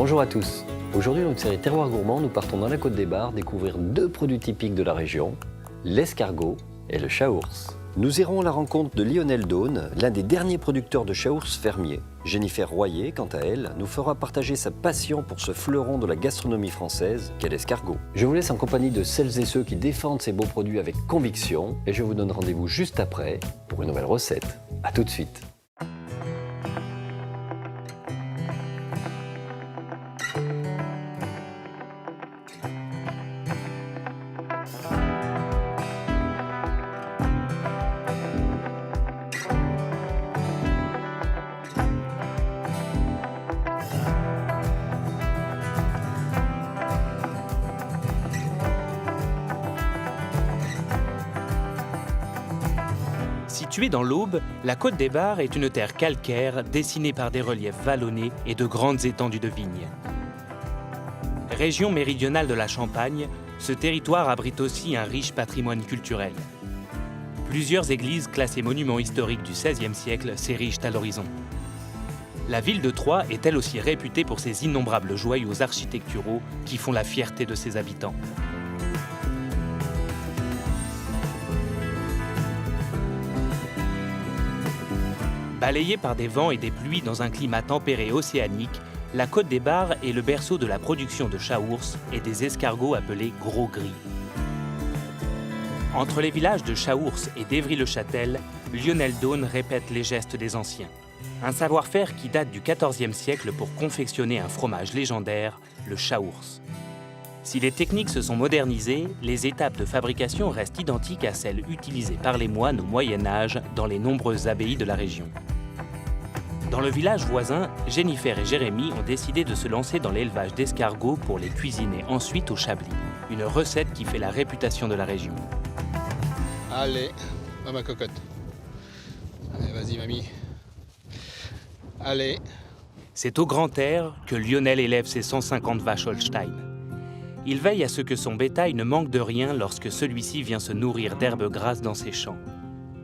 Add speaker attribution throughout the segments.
Speaker 1: Bonjour à tous. Aujourd'hui dans notre série Terroir Gourmand, nous partons dans la Côte des Bars découvrir deux produits typiques de la région, l'escargot et le chaours. Nous irons à la rencontre de Lionel Daune, l'un des derniers producteurs de chaours fermiers. Jennifer Royer, quant à elle, nous fera partager sa passion pour ce fleuron de la gastronomie française qu'est l'escargot. Je vous laisse en compagnie de celles et ceux qui défendent ces beaux produits avec conviction et je vous donne rendez-vous juste après pour une nouvelle recette. A tout de suite.
Speaker 2: Située dans l'Aube, la Côte des Bars est une terre calcaire dessinée par des reliefs vallonnés et de grandes étendues de vignes. Région méridionale de la Champagne, ce territoire abrite aussi un riche patrimoine culturel. Plusieurs églises classées monuments historiques du XVIe siècle s'érigent à l'horizon. La ville de Troyes est elle aussi réputée pour ses innombrables joyaux architecturaux qui font la fierté de ses habitants. Balayée par des vents et des pluies dans un climat tempéré océanique, la Côte des Bars est le berceau de la production de chaours et des escargots appelés gros gris. Entre les villages de Chaours et d'Évry-le-Châtel, Lionel Daune répète les gestes des anciens. Un savoir-faire qui date du XIVe siècle pour confectionner un fromage légendaire, le chaours. Si les techniques se sont modernisées, les étapes de fabrication restent identiques à celles utilisées par les moines au Moyen-Âge dans les nombreuses abbayes de la région. Dans le village voisin, Jennifer et Jérémy ont décidé de se lancer dans l'élevage d'escargots pour les cuisiner ensuite au Chablis, une recette qui fait la réputation de la région.
Speaker 3: Allez, ma cocotte. Allez, vas-y, mamie. Allez.
Speaker 2: C'est au grand air que Lionel élève ses 150 vaches Holstein. Il veille à ce que son bétail ne manque de rien lorsque celui-ci vient se nourrir d'herbes grasses dans ses champs.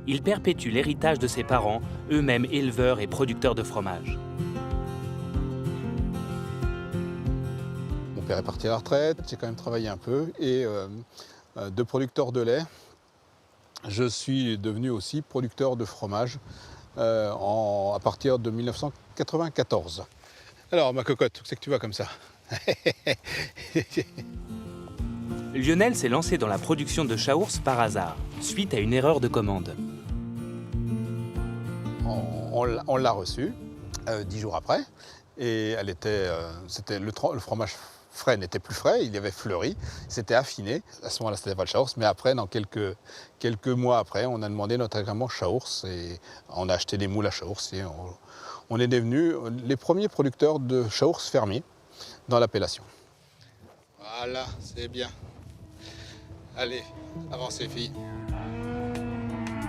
Speaker 2: Il perpétue l'héritage de ses parents, eux-mêmes éleveurs et producteurs de fromage.
Speaker 3: Mon père est parti à la retraite, j'ai quand même travaillé un peu. Et de producteur de lait, je suis devenu aussi producteur de fromage à partir de 1994. Alors, ma cocotte, où c'est que tu vas comme ça?
Speaker 2: Lionel s'est lancé dans la production de chaours par hasard, suite à une erreur de commande.
Speaker 3: On l'a reçue 10 jours après, et le fromage frais n'était plus frais, il avait fleuri, c'était affiné. À ce moment-là, c'était pas le chaours, mais après, dans quelques mois après, on a demandé notre agrément chaours et on a acheté des moules à chaours et on est devenus les premiers producteurs de chaours fermiers dans l'appellation. Voilà, c'est bien. Allez, avancez, filles.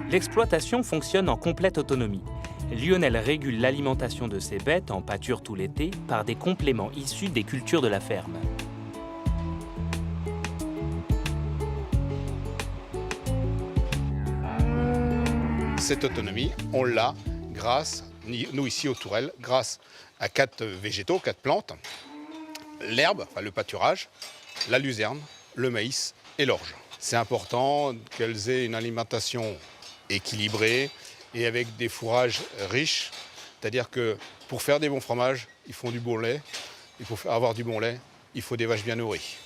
Speaker 2: L'exploitation fonctionne en complète autonomie. Lionel régule l'alimentation de ses bêtes en pâture tout l'été par des compléments issus des cultures de la ferme.
Speaker 3: Cette autonomie, on l'a grâce, nous ici au Tourelle, grâce à 4 végétaux, 4 plantes. L'herbe, enfin le pâturage, la luzerne, le maïs et l'orge. C'est important qu'elles aient une alimentation équilibrée et avec des fourrages riches. C'est-à-dire que pour faire des bons fromages, il faut du bon lait. Et pour avoir du bon lait, il faut des vaches bien nourries.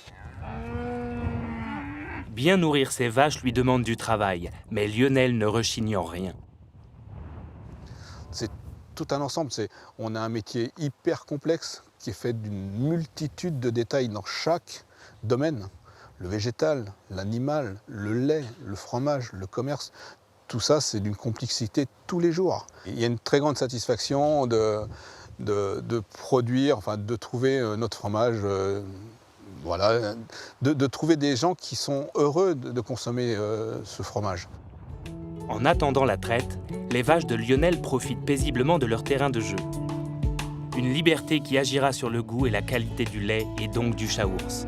Speaker 2: Bien nourrir ses vaches lui demande du travail, mais Lionel ne rechigne en rien.
Speaker 3: C'est tout un ensemble. On a un métier hyper complexe qui est fait d'une multitude de détails dans chaque domaine. Le végétal, l'animal, le lait, le fromage, le commerce, tout ça c'est d'une complexité tous les jours. Il y a une très grande satisfaction de produire, enfin de trouver notre fromage, voilà, de trouver des gens qui sont heureux de consommer ce fromage.
Speaker 2: En attendant la traite, les vaches de Lionel profitent paisiblement de leur terrain de jeu. Une liberté qui agira sur le goût et la qualité du lait et donc du chaours.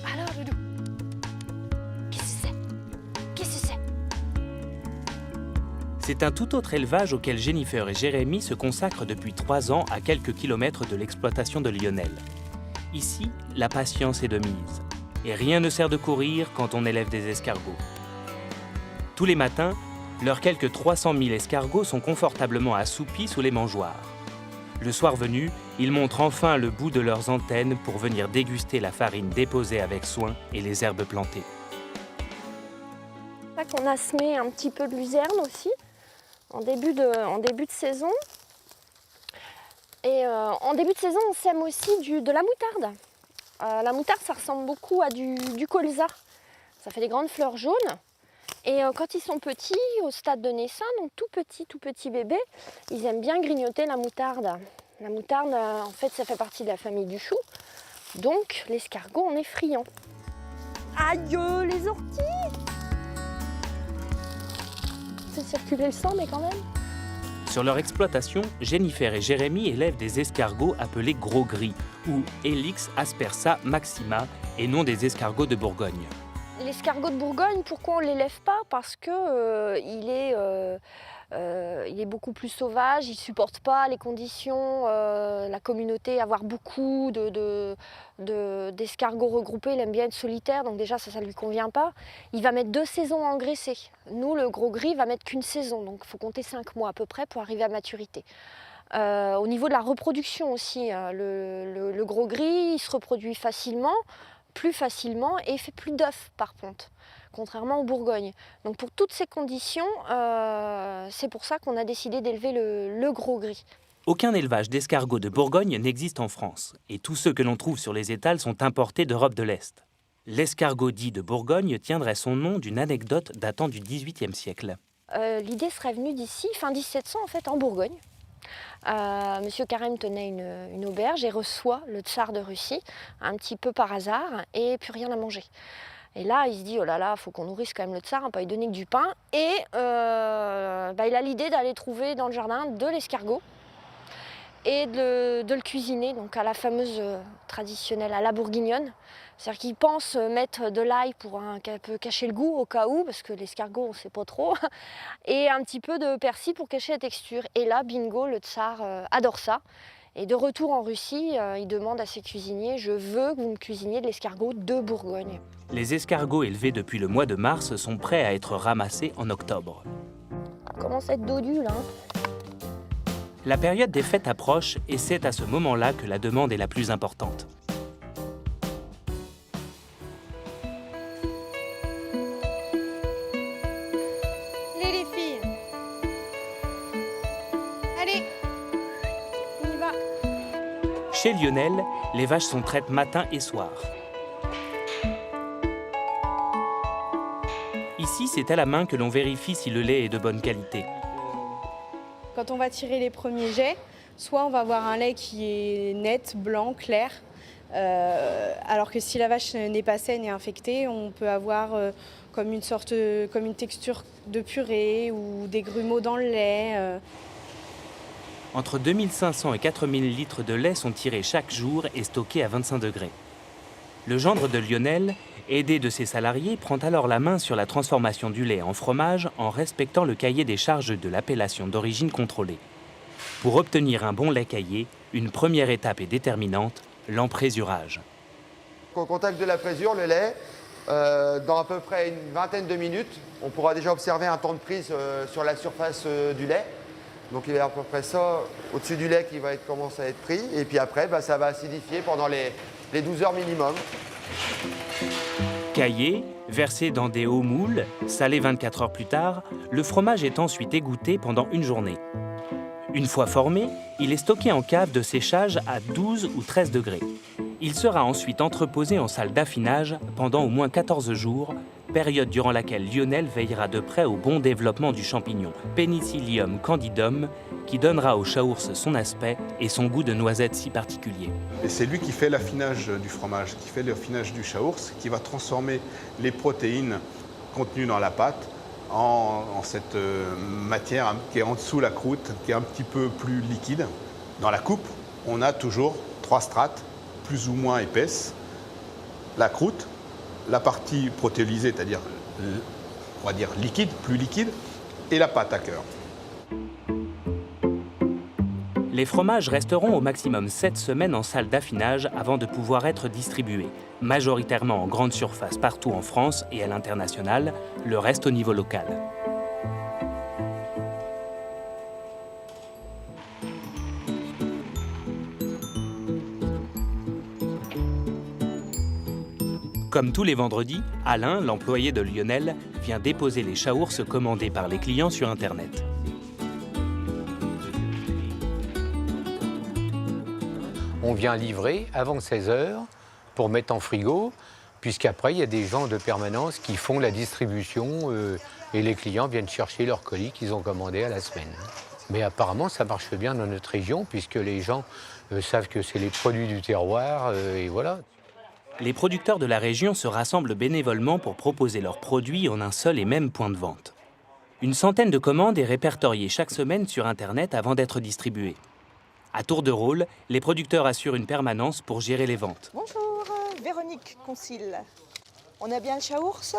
Speaker 4: Alors, Doudou, qu'est-ce que c'est?
Speaker 2: C'est un tout autre élevage auquel Jennifer et Jérémy se consacrent depuis 3 ans à quelques kilomètres de l'exploitation de Lionel. Ici, la patience est de mise. Et rien ne sert de courir quand on élève des escargots. Tous les matins, leurs quelques 300 000 escargots sont confortablement assoupis sous les mangeoires. Le soir venu, ils montrent enfin le bout de leurs antennes pour venir déguster la farine déposée avec soin et les herbes plantées.
Speaker 4: C'est ça qu'on a semé un petit peu de luzerne aussi, en début de saison. Et en début de saison, on sème aussi de la moutarde. La moutarde, ça ressemble beaucoup à du colza. Ça fait des grandes fleurs jaunes. Et quand ils sont petits, au stade de naissance, donc tout petits bébés, ils aiment bien grignoter la moutarde. La moutarde, en fait, ça fait partie de la famille du chou. Donc, l'escargot en est friand. Aïe, les orties! C'est circuler le sang, mais quand même.
Speaker 2: Sur leur exploitation, Jennifer et Jérémy élèvent des escargots appelés gros gris, ou Helix aspersa maxima, et non des escargots de Bourgogne.
Speaker 4: L'escargot de Bourgogne, pourquoi on ne l'élève pas? Parce que il est beaucoup plus sauvage, il ne supporte pas les conditions, la communauté, avoir beaucoup d'escargots regroupés, il aime bien être solitaire, donc déjà ça ne lui convient pas. Il va mettre 2 saisons à engraisser. Nous, le gros gris, va mettre qu'une saison, donc il faut compter 5 mois à peu près pour arriver à maturité. Au niveau de la reproduction aussi, le gros gris, il se reproduit plus facilement et il fait plus d'œufs par contre, contrairement au Bourgogne. Donc pour toutes ces conditions, c'est pour ça qu'on a décidé d'élever le gros gris.
Speaker 2: Aucun élevage d'escargots de Bourgogne n'existe en France, et tous ceux que l'on trouve sur les étals sont importés d'Europe de l'Est. L'escargot dit de Bourgogne tiendrait son nom d'une anecdote datant du XVIIIe siècle.
Speaker 4: L'idée serait venue d'ici, fin 1700 en fait, en Bourgogne. Monsieur Carême tenait une auberge et reçoit le tsar de Russie, un petit peu par hasard, et plus rien à manger. Et là, il se dit, oh là là, il faut qu'on nourrisse quand même le tsar, on ne peut pas lui donner que du pain. Et il a l'idée d'aller trouver dans le jardin de l'escargot et de le cuisiner, donc à la fameuse traditionnelle, à la bourguignonne. C'est-à-dire qu'il pense mettre de l'ail pour un peu cacher le goût au cas où, parce que l'escargot, on ne sait pas trop, et un petit peu de persil pour cacher la texture. Et là, bingo, le tsar adore ça. Et de retour en Russie, il demande à ses cuisiniers, je veux que vous me cuisiniez de l'escargot de Bourgogne.
Speaker 2: Les escargots élevés depuis le mois de mars sont prêts à être ramassés en octobre.
Speaker 4: Ça commence à être dodu là.
Speaker 2: La période des fêtes approche et c'est à ce moment-là que la demande est la plus importante.
Speaker 5: Les filles. Allez, on y va.
Speaker 2: Chez Lionel, les vaches sont traites matin et soir. Ici, c'est à la main que l'on vérifie si le lait est de bonne qualité.
Speaker 5: Quand on va tirer les premiers jets, soit on va avoir un lait qui est net, blanc, clair, alors que si la vache n'est pas saine et infectée, on peut avoir comme une texture de purée ou des grumeaux dans le lait.
Speaker 2: Entre 2500 et 4000 litres de lait sont tirés chaque jour et stockés à 25 degrés. Le gendre de Lionel, aidé de ses salariés, prend alors la main sur la transformation du lait en fromage en respectant le cahier des charges de l'appellation d'origine contrôlée. Pour obtenir un bon lait caillé, une première étape est déterminante, l'emprésurage.
Speaker 6: Au contact de la présure, le lait, dans à peu près une vingtaine de minutes, on pourra déjà observer un temps de prise sur la surface du lait. Donc il y a à peu près ça au-dessus du lait qui va commencer à être pris. Et puis après, ça va acidifier pendant les 12 heures minimum.
Speaker 2: Caillé, versé dans des hauts moules, salé 24 heures plus tard, le fromage est ensuite égoutté pendant une journée. Une fois formé, il est stocké en cave de séchage à 12 ou 13 degrés. Il sera ensuite entreposé en salle d'affinage pendant au moins 14 jours, période durant laquelle Lionel veillera de près au bon développement du champignon Penicillium candidum, qui donnera au chaours son aspect et son goût de noisette si particulier.
Speaker 3: Et c'est lui qui fait l'affinage du fromage, qui fait l'affinage du chaours, qui va transformer les protéines contenues dans la pâte en cette matière qui est en dessous la croûte, qui est un petit peu plus liquide. Dans la coupe, on a toujours 3 strates, plus ou moins épaisses. La croûte, la partie protéolysée, c'est-à-dire, on va dire liquide, plus liquide, et la pâte à cœur.
Speaker 2: Les fromages resteront au maximum 7 semaines en salle d'affinage avant de pouvoir être distribués, majoritairement en grande surface partout en France et à l'international, le reste au niveau local. Comme tous les vendredis, Alain, l'employé de Lionel, vient déposer les chaours commandés par les clients sur Internet.
Speaker 7: On vient livrer avant 16 h pour mettre en frigo, puisqu'après, il y a des gens de permanence qui font la distribution et les clients viennent chercher leurs colis qu'ils ont commandés à la semaine. Mais apparemment, ça marche bien dans notre région, puisque les gens savent que c'est les produits du terroir, et voilà.
Speaker 2: Les producteurs de la région se rassemblent bénévolement pour proposer leurs produits en un seul et même point de vente. Une centaine de commandes est répertoriée chaque semaine sur Internet avant d'être distribuée. À tour de rôle, les producteurs assurent une permanence pour gérer les ventes.
Speaker 8: Bonjour, Véronique Concile. On a bien le chaours?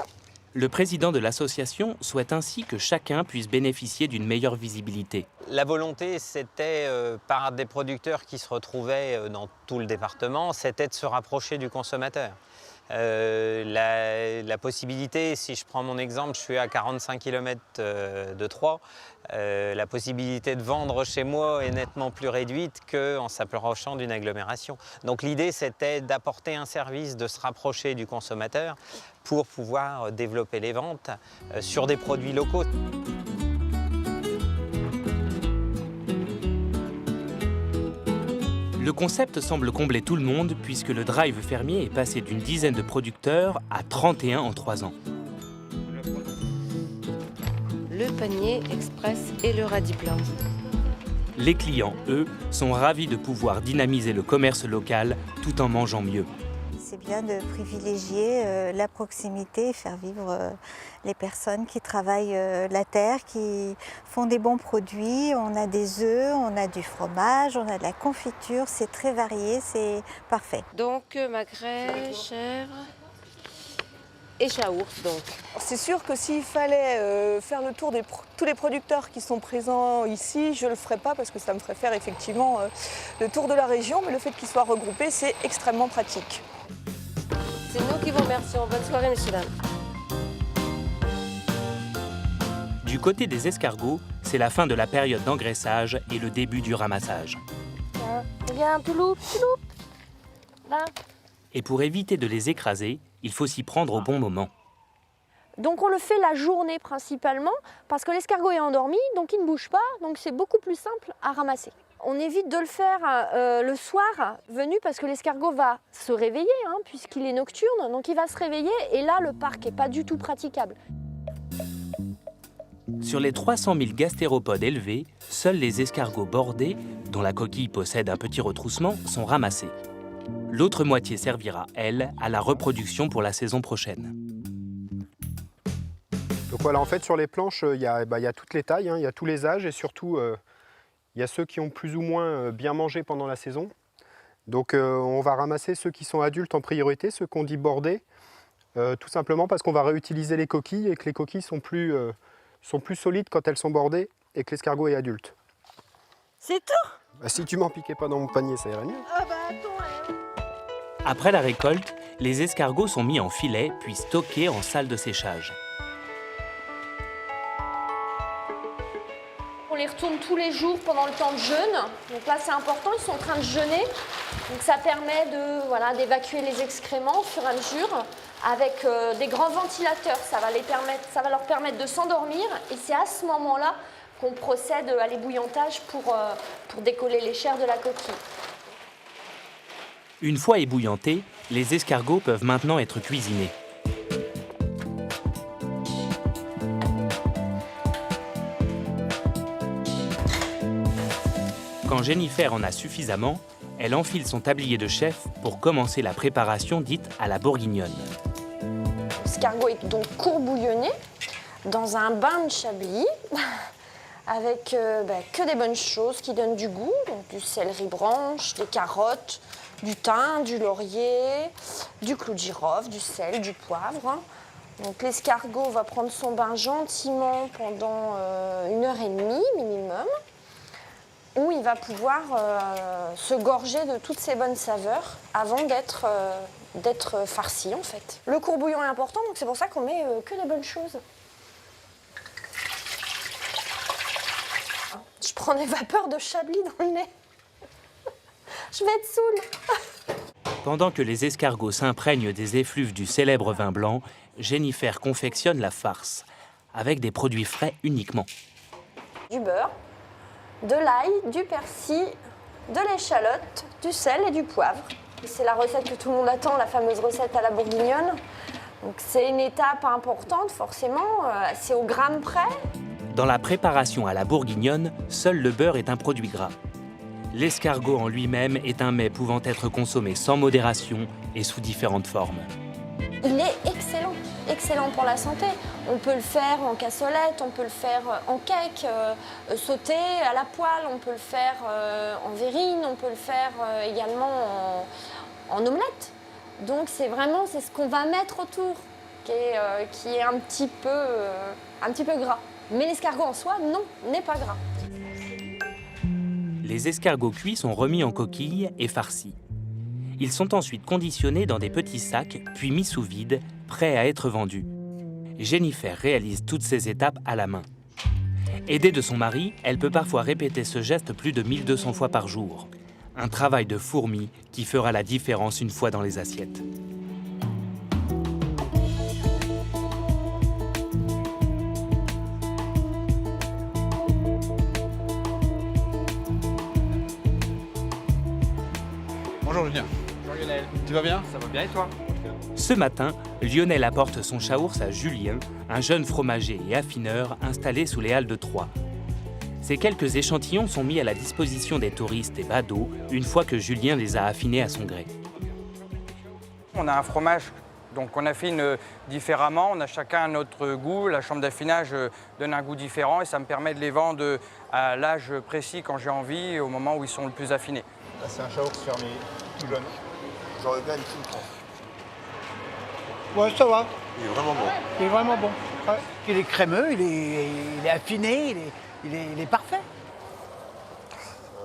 Speaker 2: Le président de l'association souhaite ainsi que chacun puisse bénéficier d'une meilleure visibilité.
Speaker 9: La volonté, c'était, par des producteurs qui se retrouvaient dans tout le département, c'était de se rapprocher du consommateur. La possibilité, si je prends mon exemple, je suis à 45 km de Troyes, la possibilité de vendre chez moi est nettement plus réduite qu'en s'approchant d'une agglomération. Donc l'idée, c'était d'apporter un service, de se rapprocher du consommateur pour pouvoir développer les ventes sur des produits locaux.
Speaker 2: Le concept semble combler tout le monde puisque le drive fermier est passé d'une dizaine de producteurs à 31 en 3 ans.
Speaker 10: Le panier express et le radis blanc.
Speaker 2: Les clients, eux, sont ravis de pouvoir dynamiser le commerce local tout en mangeant mieux.
Speaker 11: C'est bien de privilégier la proximité et faire vivre les personnes qui travaillent la terre, qui font des bons produits. On a des œufs, on a du fromage, on a de la confiture, c'est très varié, c'est parfait.
Speaker 10: Donc magret, chèvre et chaours donc.
Speaker 8: C'est sûr que s'il fallait faire le tour de tous les producteurs qui sont présents ici, je ne le ferais pas parce que ça me ferait faire effectivement le tour de la région, mais le fait qu'ils soient regroupés, c'est extrêmement pratique.
Speaker 10: C'est nous qui vous remercions. Bonne soirée, messieurs, dames.
Speaker 2: Du côté des escargots, c'est la fin de la période d'engraissage et le début du ramassage.
Speaker 4: Viens, Touloup. Là.
Speaker 2: Et pour éviter de les écraser, il faut s'y prendre au bon moment.
Speaker 4: Donc on le fait la journée principalement parce que l'escargot est endormi, donc il ne bouge pas, donc c'est beaucoup plus simple à ramasser. On évite de le faire le soir venu parce que l'escargot va se réveiller puisqu'il est nocturne, donc il va se réveiller et là le parc n'est pas du tout praticable.
Speaker 2: Sur les 300 000 gastéropodes élevés, seuls les escargots bordés, dont la coquille possède un petit retroussement, sont ramassés. L'autre moitié servira, elle, à la reproduction pour la saison prochaine.
Speaker 12: Donc voilà, en fait, sur les planches, il y a toutes les tailles, il y a tous les âges et surtout, il y a ceux qui ont plus ou moins bien mangé pendant la saison. Donc on va ramasser ceux qui sont adultes en priorité, ceux qu'on dit bordés, tout simplement parce qu'on va réutiliser les coquilles et que les coquilles sont plus solides quand elles sont bordées et que l'escargot est adulte.
Speaker 8: C'est tout?
Speaker 12: Si tu m'en piquais pas dans mon panier, ça irait mieux.
Speaker 8: Ah bah attends.
Speaker 2: Après la récolte, les escargots sont mis en filet puis stockés en salle de séchage.
Speaker 4: On les retourne tous les jours pendant le temps de jeûne. Donc là, c'est important, ils sont en train de jeûner. Donc ça permet d'évacuer les excréments au fur et à mesure avec des grands ventilateurs. Ça va leur permettre de s'endormir et c'est à ce moment-là qu'on procède à l'ébouillantage pour décoller les chairs de la coquille.
Speaker 2: Une fois ébouillantés, les escargots peuvent maintenant être cuisinés. Quand Jennifer en a suffisamment, elle enfile son tablier de chef pour commencer la préparation dite à la bourguignonne.
Speaker 4: L'escargot est donc courbouillonné dans un bain de chablis avec que des bonnes choses qui donnent du goût, donc du céleri branche, des carottes, du thym, du laurier, du clou de girofle, du sel, du poivre. Donc l'escargot va prendre son bain gentiment pendant 1h30 minimum, où il va pouvoir se gorger de toutes ces bonnes saveurs avant d'être farci en fait. Le courbouillon est important, donc c'est pour ça qu'on met que des bonnes choses. Je prends des vapeurs de chablis dans le nez. Je vais être saoule.
Speaker 2: Pendant que les escargots s'imprègnent des effluves du célèbre vin blanc, Jennifer confectionne la farce, avec des produits frais uniquement.
Speaker 4: Du beurre, de l'ail, du persil, de l'échalote, du sel et du poivre. C'est la recette que tout le monde attend, la fameuse recette à la bourguignonne. Donc c'est une étape importante forcément, c'est au gramme près.
Speaker 2: Dans la préparation à la bourguignonne, seul le beurre est un produit gras. L'escargot en lui-même est un mets pouvant être consommé sans modération et sous différentes formes.
Speaker 4: Il est excellent, excellent pour la santé. On peut le faire en cassolette, on peut le faire en cake, sauté à la poêle, on peut le faire en verrine, on peut le faire également en omelette. Donc c'est ce qu'on va mettre autour qui est un petit peu gras. Mais l'escargot en soi, non, n'est pas gras.
Speaker 2: Les escargots cuits sont remis en coquille et farcis. Ils sont ensuite conditionnés dans des petits sacs, puis mis sous vide, prêts à être vendus. Jennifer réalise toutes ces étapes à la main. Aidée de son mari, elle peut parfois répéter ce geste plus de 1200 fois par jour. Un travail de fourmi qui fera la différence une fois dans les assiettes.
Speaker 13: Bonjour Julien.
Speaker 14: Bonjour Lionel.
Speaker 13: Tu vas bien?
Speaker 14: Ça va bien et toi?
Speaker 2: Ce matin, Lionel apporte son chaours à Julien, un jeune fromager et affineur installé sous les Halles de Troyes. Ces quelques échantillons sont mis à la disposition des touristes et badauds une fois que Julien les a affinés à son gré.
Speaker 14: On a un fromage, donc on affine différemment, on a chacun notre goût, la chambre d'affinage donne un goût différent et ça me permet de les vendre à l'âge précis quand j'ai envie, au moment où ils sont le plus affinés.
Speaker 13: Là c'est un chaours fermier, tout jeune.
Speaker 6: J'aurais bien une petite.
Speaker 15: Ouais, ça va.
Speaker 6: Il est vraiment bon.
Speaker 15: Il est vraiment bon. Ouais. Il est crémeux, il est affiné, il est parfait.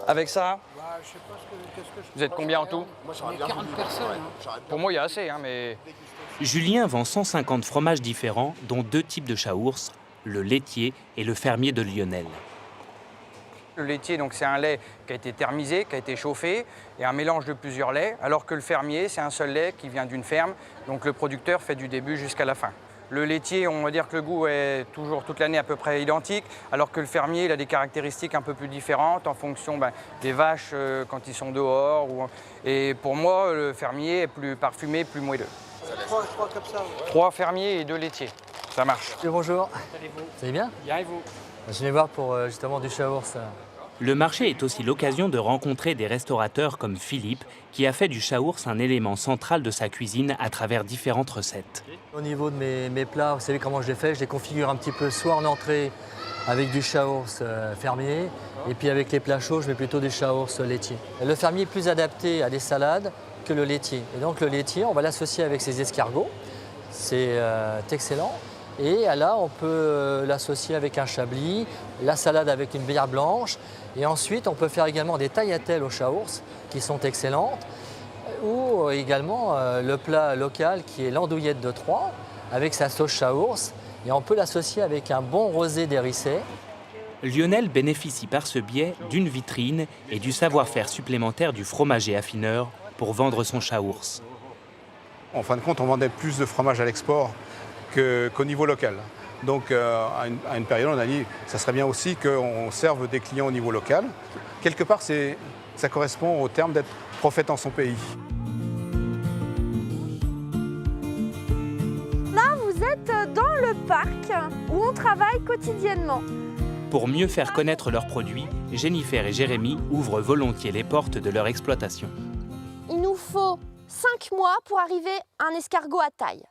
Speaker 14: Avec ça,
Speaker 15: Je sais pas qu'est-ce que je...
Speaker 14: vous êtes combien en tout?
Speaker 6: Moi
Speaker 15: On est 40 personnes.
Speaker 14: Pour moi, il y a assez, mais...
Speaker 2: Julien vend 150 fromages différents, dont 2 types de chaours, le laitier et le fermier de Lionel.
Speaker 14: Le laitier, donc, c'est un lait qui a été thermisé, qui a été chauffé, et un mélange de plusieurs laits, alors que le fermier, c'est un seul lait qui vient d'une ferme, donc le producteur fait du début jusqu'à la fin. Le laitier, on va dire que le goût est toujours toute l'année à peu près identique, alors que le fermier, il a des caractéristiques un peu plus différentes en fonction des vaches quand ils sont dehors. Et pour moi, le fermier est plus parfumé, plus moelleux.
Speaker 15: 3 comme ça.
Speaker 14: 3 fermiers et 2 laitiers, ça marche.
Speaker 16: Bonjour.
Speaker 14: Allez-vous?
Speaker 16: Ça va bien?
Speaker 14: Bien et vous?
Speaker 16: Je viens voir pour justement du chaours.
Speaker 2: Le marché est aussi l'occasion de rencontrer des restaurateurs comme Philippe, qui a fait du chaours un élément central de sa cuisine à travers différentes recettes.
Speaker 16: Au niveau de mes plats, vous savez comment je les fais? Je les configure un petit peu soit en entrée avec du chaours fermier, et puis avec les plats chauds, je mets plutôt du chaours laitier. Le fermier est plus adapté à des salades que le laitier. Et donc le laitier, on va l'associer avec ses escargots. C'est excellent. Et là, on peut l'associer avec un chablis, la salade avec une bière blanche. Et ensuite, on peut faire également des tagliatelles au chaours qui sont excellentes. Ou également le plat local qui est l'andouillette de Troyes avec sa sauce chaours. Et on peut l'associer avec un bon rosé d'hérissé.
Speaker 2: Lionel bénéficie par ce biais d'une vitrine et du savoir-faire supplémentaire du fromager affineur pour vendre son chaours.
Speaker 3: En fin de compte, on vendait plus de fromage à l'export qu'au niveau local. Donc à une période, on a dit ça serait bien aussi qu'on serve des clients au niveau local. Quelque part, ça correspond au terme d'être prophète en son pays.
Speaker 4: Là, vous êtes dans le parc où on travaille quotidiennement.
Speaker 2: Pour mieux faire connaître leurs produits, Jennifer et Jérémy ouvrent volontiers les portes de leur exploitation.
Speaker 4: Il nous faut 5 mois pour arriver à un escargot à taille.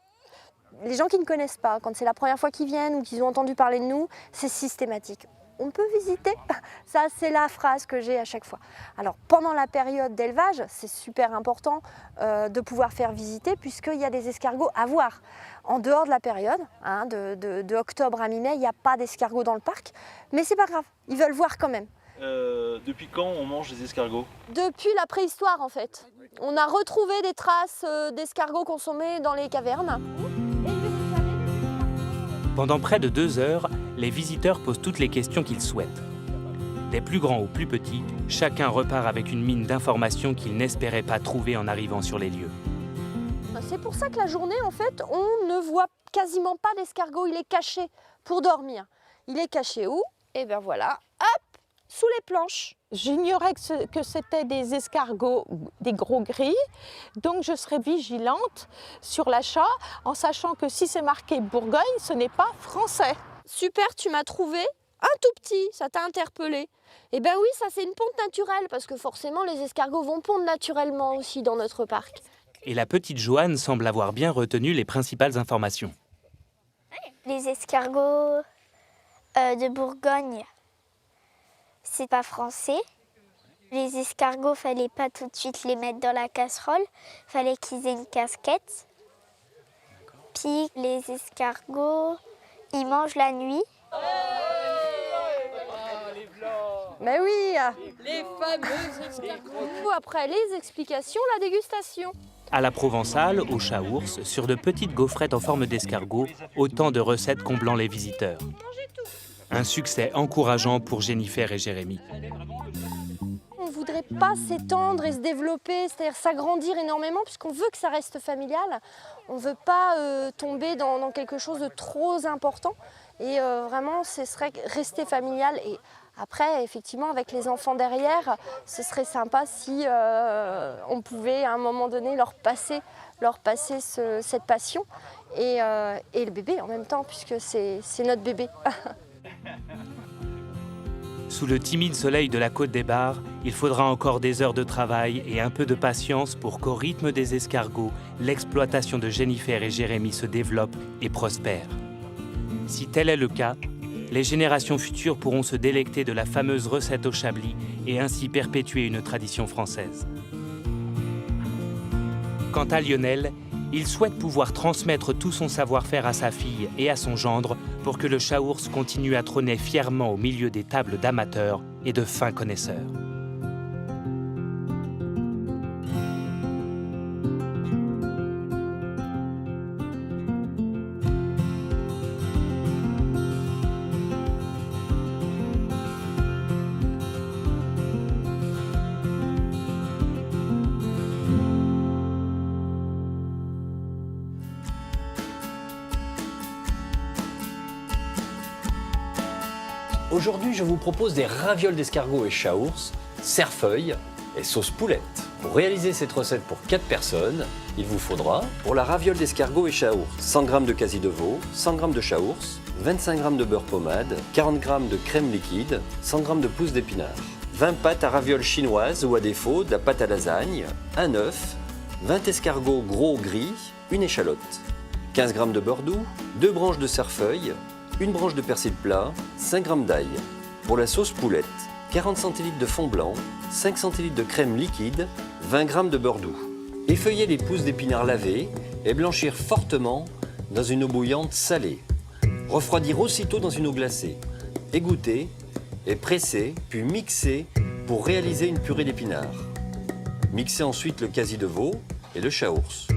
Speaker 4: Les gens qui ne connaissent pas, quand c'est la première fois qu'ils viennent ou qu'ils ont entendu parler de nous, c'est systématique. on peut visiter. Ça, c'est la phrase que j'ai à chaque fois. Alors, pendant la période d'élevage, c'est super important de pouvoir faire visiter puisqu'il y a des escargots à voir. En dehors de la période, hein, de octobre à mi-mai, il n'y a pas d'escargots dans le parc, mais c'est pas grave, ils veulent voir quand même.
Speaker 17: Depuis quand on mange des escargots?
Speaker 4: Depuis la préhistoire en fait. On a retrouvé des traces d'escargots consommés dans les cavernes.
Speaker 2: Pendant près de 2 heures, les visiteurs posent toutes les questions qu'ils souhaitent. Des plus grands aux plus petits, chacun repart avec une mine d'informations qu'il n'espérait pas trouver en arrivant sur les lieux.
Speaker 4: C'est pour ça que la journée, en fait, on ne voit quasiment pas d'escargot. Il est caché pour dormir. Il est caché où? Et bien voilà, hop, sous les planches.
Speaker 18: J'ignorais que c'était des escargots, des gros gris, donc je serai vigilante sur l'achat en sachant que si c'est marqué Bourgogne, ce n'est pas français.
Speaker 4: Super, tu m'as trouvé un tout petit, ça t'a interpellé. Eh bien oui, ça c'est une ponte naturelle parce que forcément les escargots vont pondre naturellement aussi dans notre parc.
Speaker 2: Et la petite Joanne semble avoir bien retenu les principales informations.
Speaker 19: Les escargots de Bourgogne, c'est pas français. Les escargots, fallait pas tout de suite les mettre dans la casserole, fallait qu'ils aient une casquette. Puis les escargots, ils mangent la nuit.
Speaker 4: Mais oui,
Speaker 10: les fameux escargots.
Speaker 4: Après les explications, la dégustation.
Speaker 2: À la Provençale, au Chaours, sur de petites gaufrettes en forme d'escargot, autant de recettes comblant les visiteurs. Un succès encourageant pour Jennifer et Jérémy.
Speaker 4: On ne voudrait pas s'étendre et se développer, c'est-à-dire s'agrandir énormément puisqu'on veut que ça reste familial. On ne veut pas tomber dans quelque chose de trop important. Et vraiment, ce serait rester familial. Et après, effectivement, avec les enfants derrière, ce serait sympa si on pouvait à un moment donné leur passer cette passion. Et le bébé en même temps, puisque c'est notre bébé.
Speaker 2: Sous le timide soleil de la Côte des Bars, il faudra encore des heures de travail et un peu de patience pour qu'au rythme des escargots, l'exploitation de Jennifer et Jérémy se développe et prospère. Si tel est le cas, les générations futures pourront se délecter de la fameuse recette au Chablis et ainsi perpétuer une tradition française. Quant à Lionel, il souhaite pouvoir transmettre tout son savoir-faire à sa fille et à son gendre pour que le Chaours continue à trôner fièrement au milieu des tables d'amateurs et de fins connaisseurs.
Speaker 1: Aujourd'hui, je vous propose des ravioles d'escargots et chaours, cerfeuil et sauce poulette. Pour réaliser cette recette pour 4 personnes, il vous faudra, pour la raviole d'escargots et chaours, 100 g de quasi de veau, 100 g de chaours, 25 g de beurre pommade, 40 g de crème liquide, 100 g de pousses d'épinards, 20 pâtes à ravioles chinoises ou à défaut de la pâte à lasagne, un œuf, 20 escargots gros gris, une échalote, 15 g de beurre doux, 2 branches de cerfeuil, une branche de persil plat, 5 g d'ail. Pour la sauce poulette, 40 cl de fond blanc, 5 cl de crème liquide, 20 g de beurre doux. Effeuiller les pousses d'épinards lavées et blanchir fortement dans une eau bouillante salée. Refroidir aussitôt dans une eau glacée. Égoutter et presser, puis mixer pour réaliser une purée d'épinards. Mixez ensuite le quasi de veau et le chaours.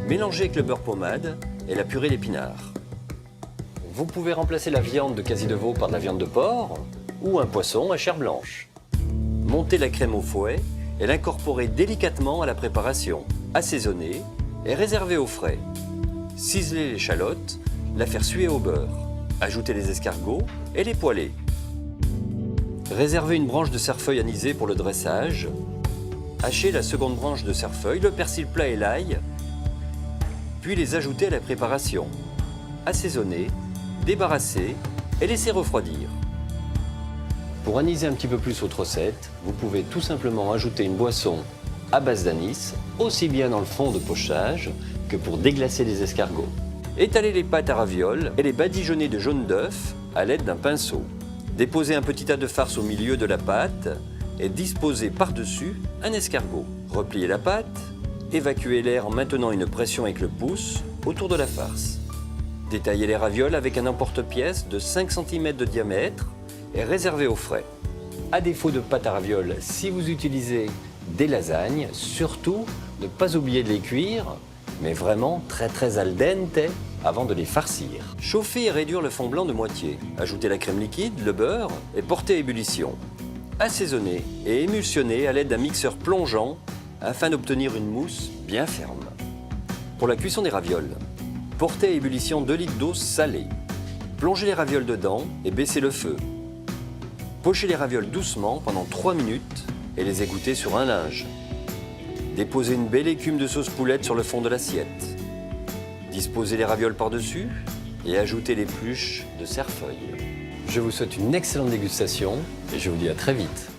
Speaker 1: Mélangez avec le beurre pommade et la purée d'épinards. Vous pouvez remplacer la viande de quasi de veau par de la viande de porc ou un poisson à chair blanche. Montez la crème au fouet et l'incorporez délicatement à la préparation. Assaisonner et réserver au frais. Ciseler l'échalote, la faire suer au beurre. Ajouter les escargots et les poêler. Réservez une branche de cerfeuil anisé pour le dressage. Hachez la seconde branche de cerfeuil, le persil plat et l'ail, puis les ajouter à la préparation. Assaisonner, débarrasser et laisser refroidir. Pour aniser un petit peu plus votre recette, vous pouvez tout simplement ajouter une boisson à base d'anis, aussi bien dans le fond de pochage que pour déglacer les escargots. Étalez les pâtes à ravioles et les badigeonnez de jaune d'œuf à l'aide d'un pinceau. Déposez un petit tas de farce au milieu de la pâte et disposez par-dessus un escargot. Repliez la pâte, évacuez l'air en maintenant une pression avec le pouce autour de la farce. Détaillez les ravioles avec un emporte-pièce de 5 cm de diamètre et réservez au frais. À défaut de pâte à ravioles, si vous utilisez des lasagnes, surtout ne pas oublier de les cuire, mais vraiment très al dente avant de les farcir. Chauffer et réduire le fond blanc de moitié. Ajoutez la crème liquide, le beurre et portez à ébullition. Assaisonnez et émulsionnez à l'aide d'un mixeur plongeant afin d'obtenir une mousse bien ferme. Pour la cuisson des ravioles, portez à ébullition 2 litres d'eau salée. Plongez les ravioles dedans et baissez le feu. Pochez les ravioles doucement pendant 3 minutes et les égouttez sur un linge. Déposez une belle écume de sauce poulette sur le fond de l'assiette. Disposez les ravioles par-dessus et ajoutez l'épluche de cerfeuil. Je vous souhaite une excellente dégustation et je vous dis à très vite.